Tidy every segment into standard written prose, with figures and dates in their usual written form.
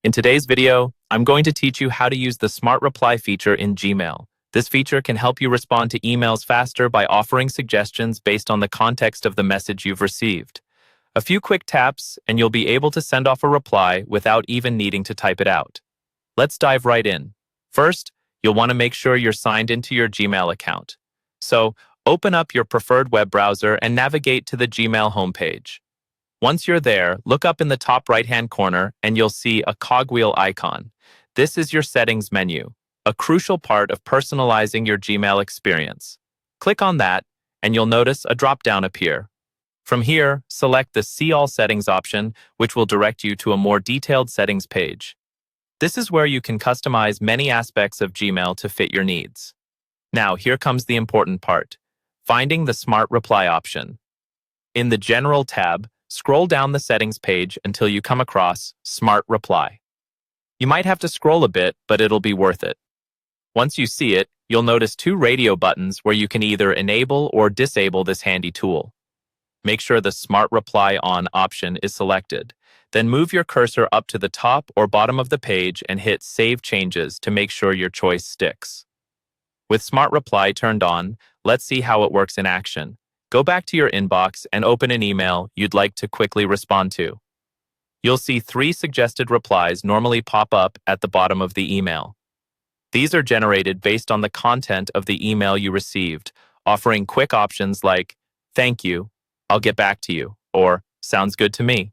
In today's video, I'm going to teach you how to use the Smart Reply feature in Gmail. This feature can help you respond to emails faster by offering suggestions based on the context of the message you've received. A few quick taps, and you'll be able to send off a reply without even needing to type it out. Let's dive right in. First, you'll want to make sure you're signed into your Gmail account. So, open up your preferred web browser and navigate to the Gmail homepage. Once you're there, look up in the top right-hand corner and you'll see a cogwheel icon. This is your settings menu, a crucial part of personalizing your Gmail experience. Click on that, and you'll notice a drop-down appear. From here, select the See All Settings option, which will direct you to a more detailed settings page. This is where you can customize many aspects of Gmail to fit your needs. Now, here comes the important part: finding the Smart Reply option. In the General tab, scroll down the settings page until you come across Smart Reply. You might have to scroll a bit, but it'll be worth it. Once you see it, you'll notice two radio buttons where you can either enable or disable this handy tool. Make sure the Smart Reply On option is selected. Then move your cursor up to the top or bottom of the page and hit Save Changes to make sure your choice sticks. With Smart Reply turned on, let's see how it works in action. Go back to your inbox and open an email you'd like to quickly respond to. You'll see 3 suggested replies normally pop up at the bottom of the email. These are generated based on the content of the email you received, offering quick options like, "Thank you, I'll get back to you," or "Sounds good to me."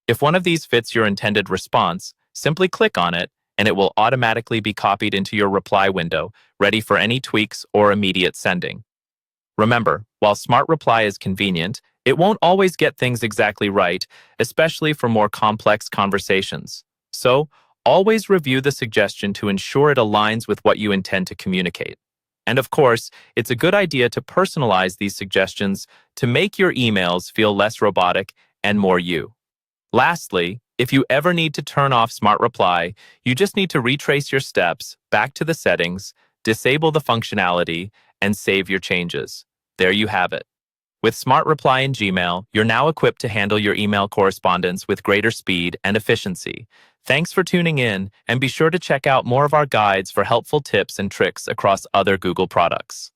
If one of these fits your intended response, simply click on it and it will automatically be copied into your reply window, ready for any tweaks or immediate sending. Remember, while Smart Reply is convenient, it won't always get things exactly right, especially for more complex conversations. So, always review the suggestion to ensure it aligns with what you intend to communicate. And of course, it's a good idea to personalize these suggestions to make your emails feel less robotic and more you. Lastly, if you ever need to turn off Smart Reply, you just need to retrace your steps back to the settings, disable the functionality, and save your changes. There you have it. With Smart Reply in Gmail, you're now equipped to handle your email correspondence with greater speed and efficiency. Thanks for tuning in, and be sure to check out more of our guides for helpful tips and tricks across other Google products.